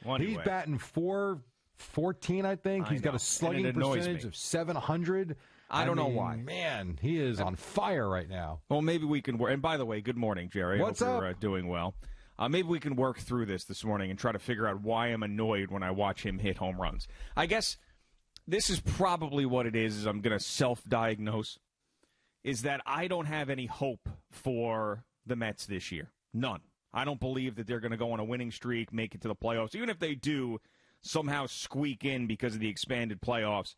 Well, anyway. He's batting .414, I think. He's got a slugging percentage of 700. I don't know why. Man, he is on fire right now. Well, maybe we can work. And by the way, good morning, Jerry. What's I hope up? you're doing well. Maybe we can work through this morning and try to figure out why I'm annoyed when I watch him hit home runs. I guess this is probably what it is I'm going to self-diagnose, is that I don't have any hope for the Mets this year. None. I don't believe that they're going to go on a winning streak, make it to the playoffs. Even if they do somehow squeak in because of the expanded playoffs,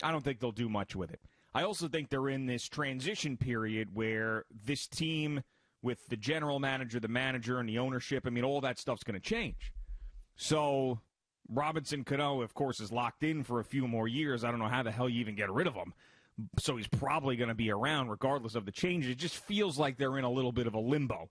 I don't think they'll do much with it. I also think they're in this transition period where this team, with the general manager, the manager, and the ownership, all that stuff's going to change. So Robinson Cano, of course, is locked in for a few more years. I don't know how the hell you even get rid of him. So he's probably going to be around regardless of the changes. It just feels like they're in a little bit of a limbo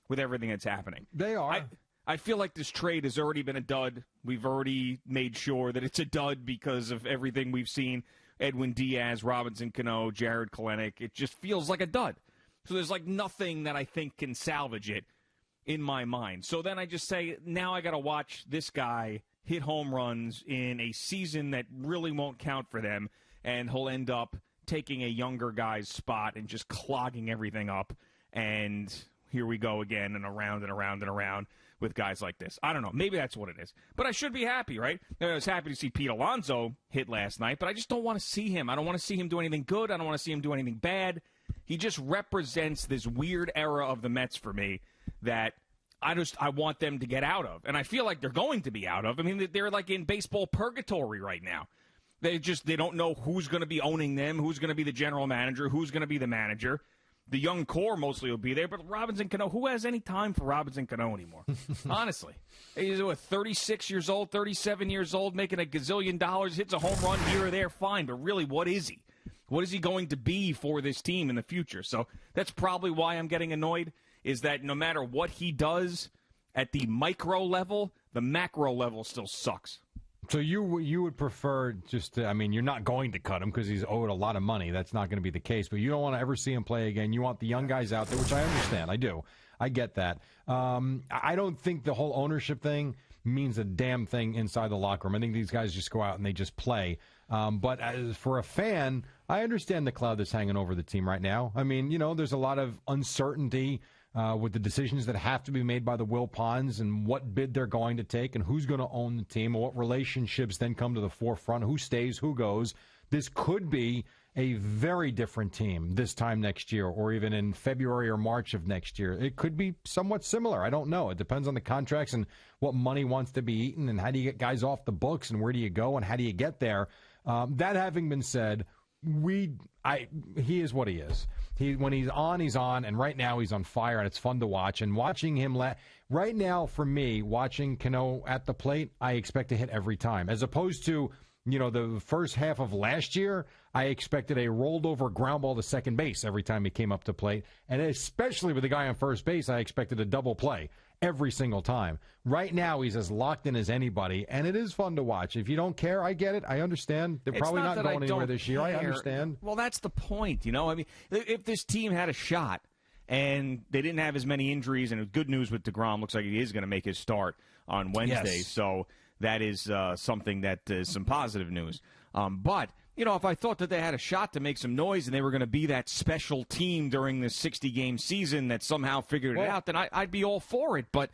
with everything that's happening. They are. I feel like this trade has already been a dud. We've already made sure that it's a dud because of everything we've seen. Edwin Diaz, Robinson Cano, Jared Kelenic. It just feels like a dud. So there's nothing that I think can salvage it in my mind. So then I just say, now I got to watch this guy hit home runs in a season that really won't count for them, and he'll end up taking a younger guy's spot and just clogging everything up. And here we go again and around and around and around with guys like this. I don't know. Maybe that's what it is. But I should be happy, right? I was happy to see Pete Alonso hit last night, but I just don't want to see him. I don't want to see him do anything good. I don't want to see him do anything bad. He just represents this weird era of the Mets for me that I want them to get out of. And I feel like they're going to be out of. They're like in baseball purgatory right now. They don't know who's going to be owning them, who's going to be the general manager, who's going to be the manager. The young core mostly will be there, but Robinson Cano, who has any time for Robinson Cano anymore? Honestly. He's 36 years old, 37 years old, making a gazillion dollars, hits a home run here or there, fine. But really, what is he? What is he going to be for this team in the future? So that's probably why I'm getting annoyed, is that no matter what he does at the micro level, the macro level still sucks. So you would prefer just to, you're not going to cut him because he's owed a lot of money. That's not going to be the case. But you don't want to ever see him play again. You want the young guys out there, which I understand. I do. I get that. I don't think the whole ownership thing means a damn thing inside the locker room. I think these guys just go out and they just play. But as for a fan, I understand the cloud that's hanging over the team right now. There's a lot of uncertainty with the decisions that have to be made by the Wilpons and what bid they're going to take and who's going to own the team and what relationships then come to the forefront, who stays, who goes. This could be a very different team this time next year or even in February or March of next year. It could be somewhat similar. I don't know. It depends on the contracts and what money wants to be eaten and how do you get guys off the books and where do you go and how do you get there. That having been said, he is what he is. When he's on, and right now he's on fire, and it's fun to watch. And watching him, right now for me, watching Cano at the plate, I expect to hit every time. As opposed to, the first half of last year, I expected a rolled over ground ball to second base every time he came up to plate. And especially with the guy on first base, I expected a double play every single time. Right now, he's as locked in as anybody, and it is fun to watch. If you don't care, I get it. I understand. They're probably not going anywhere this year. I understand. Well, that's the point. If this team had a shot and they didn't have as many injuries, and it was good news with DeGrom, looks like he is going to make his start on Wednesday. Yes. So that is something that is some positive news. But if I thought that they had a shot to make some noise and they were going to be that special team during this 60-game season that somehow figured it out, then I'd be all for it. But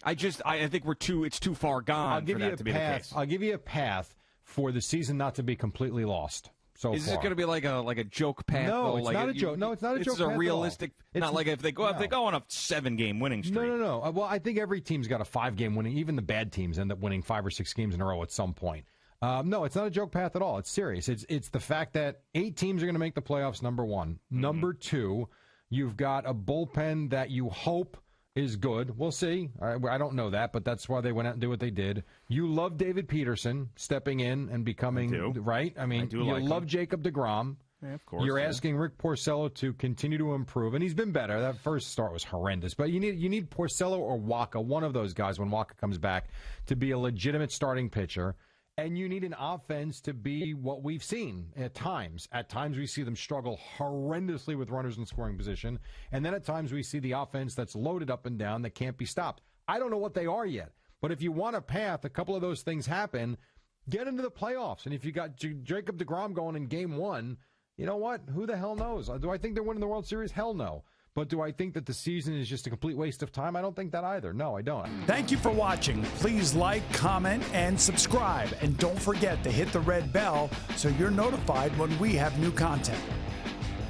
I think it's too far gone for that to be the case. I'll give you a path for the season not to be completely lost. Is it going to be like a joke path? No, it's not a joke. No, it's not a joke. It's a realistic. Not like if they go on a 7-game winning streak. No. Well, I think every team's got a 5-game winning. Even the bad teams end up winning 5 or 6 games in a row at some point. No, it's not a joke path at all. It's serious. It's the fact that 8 teams are going to make the playoffs, number one. Mm-hmm. Number 2, you've got a bullpen that you hope is good. We'll see. I don't know that, but that's why they went out and did what they did. You love David Peterson stepping in and becoming, right? I love Jacob DeGrom. Yeah, of course. You're asking Rick Porcello to continue to improve, and he's been better. That first start was horrendous. But you need Porcello or Waka, one of those guys when Waka comes back, to be a legitimate starting pitcher. And you need an offense to be what we've seen at times. At times we see them struggle horrendously with runners in scoring position. And then at times we see the offense that's loaded up and down that can't be stopped. I don't know what they are yet. But if you want a path, a couple of those things happen, get into the playoffs. And if you got Jacob deGrom going in game 1, you know what? Who the hell knows? Do I think they're winning the World Series? Hell no. But do I think that the season is just a complete waste of time? I don't think that either. No, I don't. Thank you for watching. Please like, comment, and subscribe. And don't forget to hit the red bell so you're notified when we have new content.